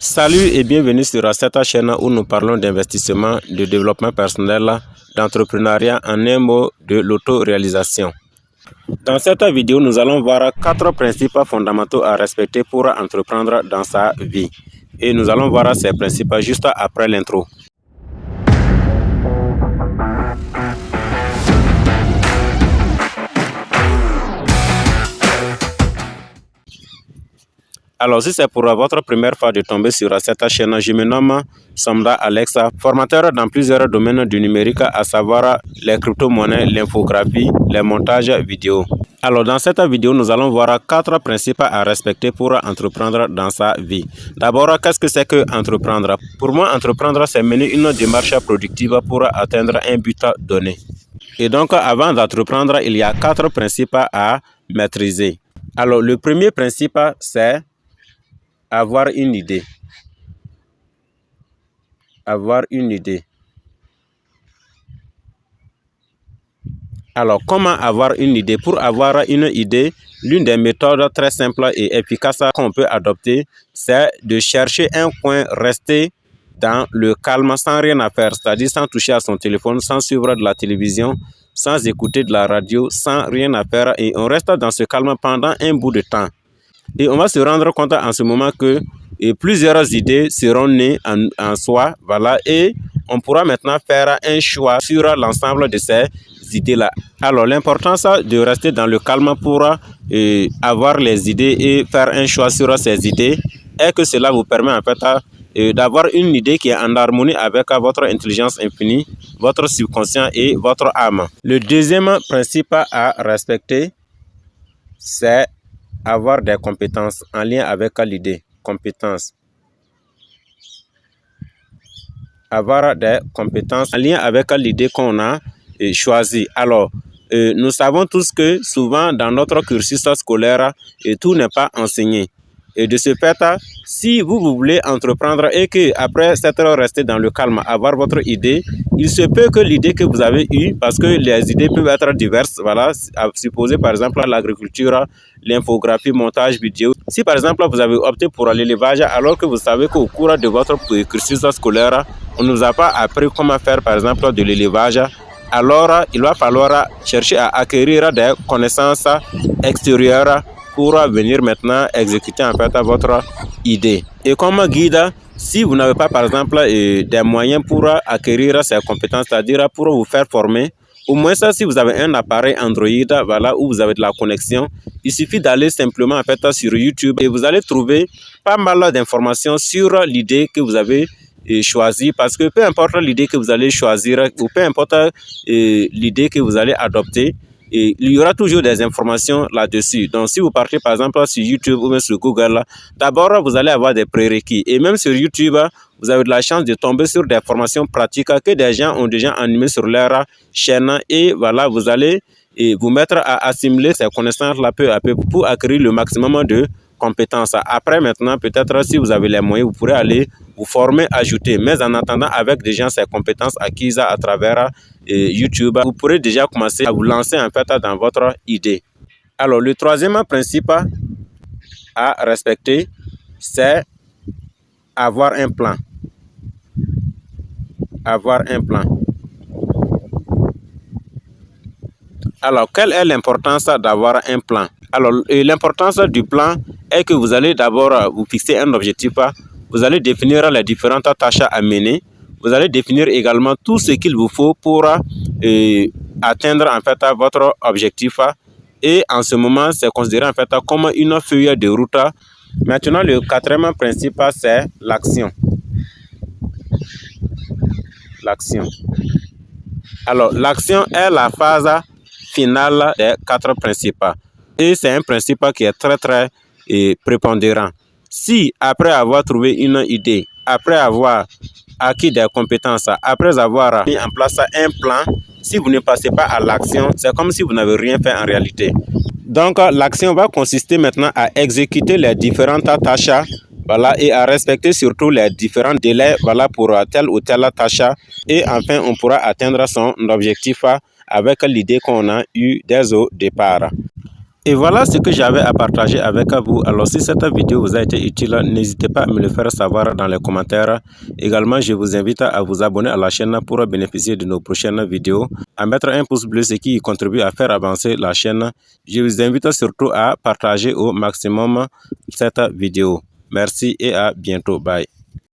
Salut et bienvenue sur cette chaîne où nous parlons d'investissement, de développement personnel, d'entrepreneuriat, en un mot de l'autoréalisation. Dans cette vidéo, nous allons voir 4 principes fondamentaux à respecter pour entreprendre dans sa vie. Et nous allons voir ces principes juste après l'intro. Alors, si c'est pour votre première fois de tomber sur cette chaîne, je me nomme Samda Alexa, formateur dans plusieurs domaines du numérique, à savoir les crypto-monnaies, l'infographie, les montages vidéo. Alors, dans cette vidéo, nous allons voir 4 principes à respecter pour entreprendre dans sa vie. D'abord, qu'est-ce que c'est que entreprendre? Pour moi, entreprendre, c'est mener une démarche productive pour atteindre un but donné. Et donc, avant d'entreprendre, il y a 4 principes à maîtriser. Alors, le premier principe, c'est avoir une idée. Avoir une idée. Alors, comment avoir une idée? Pour avoir une idée, l'une des méthodes très simples et efficaces qu'on peut adopter, c'est de chercher un coin, rester dans le calme, sans rien à faire, c'est-à-dire sans toucher à son téléphone, sans suivre de la télévision, sans écouter de la radio, sans rien à faire, et on reste dans ce calme pendant un bout de temps. Et on va se rendre compte en ce moment que plusieurs idées seront nées en soi, voilà, et on pourra maintenant faire un choix sur l'ensemble de ces idées-là. Alors, l'importance de rester dans le calme pour avoir les idées et faire un choix sur ces idées est que cela vous permet en fait d'avoir une idée qui est en harmonie avec votre intelligence infinie, votre subconscient et votre âme. Le deuxième principe à respecter, c'est avoir des compétences en lien avec l'idée. Compétences. Avoir des compétences en lien avec l'idée qu'on a choisie. Alors, nous savons tous que souvent dans notre cursus scolaire, tout n'est pas enseigné. Et de ce fait, si vous voulez entreprendre et que après s'être resté dans le calme, avoir votre idée, il se peut que l'idée que vous avez eue, parce que les idées peuvent être diverses, voilà, à supposer par exemple l'agriculture, l'infographie, montage vidéo. Si par exemple vous avez opté pour l'élevage, alors que vous savez qu'au cours de votre cursus scolaire, on ne nous a pas appris comment faire par exemple de l'élevage, alors il va falloir chercher à acquérir des connaissances extérieures pour venir maintenant exécuter en fait votre idée. Et comme guide, si vous n'avez pas par exemple des moyens pour acquérir ces compétences, c'est-à-dire pour vous faire former, au moins ça, si vous avez un appareil Android, voilà, où vous avez de la connexion, il suffit d'aller simplement en fait sur YouTube et vous allez trouver pas mal d'informations sur l'idée que vous avez choisie, parce que peu importe l'idée que vous allez choisir ou peu importe l'idée que vous allez adopter, et il y aura toujours des informations là-dessus. Donc, si vous partez par exemple sur YouTube ou même sur Google, d'abord, vous allez avoir des prérequis. Et même sur YouTube, vous avez de la chance de tomber sur des formations pratiques que des gens ont déjà animées sur leur chaîne. Et voilà, vous allez vous mettre à assimiler ces connaissances-là peu à peu pour acquérir le maximum de compétences. Après, maintenant, peut-être si vous avez les moyens, vous pourrez aller vous former, ajouter. Mais en attendant, avec déjà ces compétences acquises à travers YouTube, vous pourrez déjà commencer à vous lancer en fait dans votre idée. Alors, le troisième principe à respecter, c'est avoir un plan. Avoir un plan. Alors, quelle est l'importance d'avoir un plan? Alors, l'importance du plan est que vous allez d'abord vous fixer un objectif. Vous allez définir les différentes tâches à mener. Vous allez définir également tout ce qu'il vous faut pour atteindre en fait votre objectif. Et en ce moment, c'est considéré en fait comme une feuille de route. Maintenant, le quatrième principe, c'est l'action. L'action. Alors, l'action est la phase finale des 4 principes. Et c'est un principe qui est très prépondérant. Si après avoir trouvé une idée, après avoir acquis des compétences, après avoir mis en place un plan, si vous ne passez pas à l'action, c'est comme si vous n'avez rien fait en réalité. Donc, l'action va consister maintenant à exécuter les différentes tâches, voilà, et à respecter surtout les différents délais, voilà, pour telle ou telle tâche. Et enfin, on pourra atteindre son objectif avec l'idée qu'on a eue dès au départ. Et voilà ce que j'avais à partager avec vous. Alors si cette vidéo vous a été utile, n'hésitez pas à me le faire savoir dans les commentaires. Également, je vous invite à vous abonner à la chaîne pour bénéficier de nos prochaines vidéos, à mettre un pouce bleu, ce qui contribue à faire avancer la chaîne. Je vous invite surtout à partager au maximum cette vidéo. Merci et à bientôt. Bye.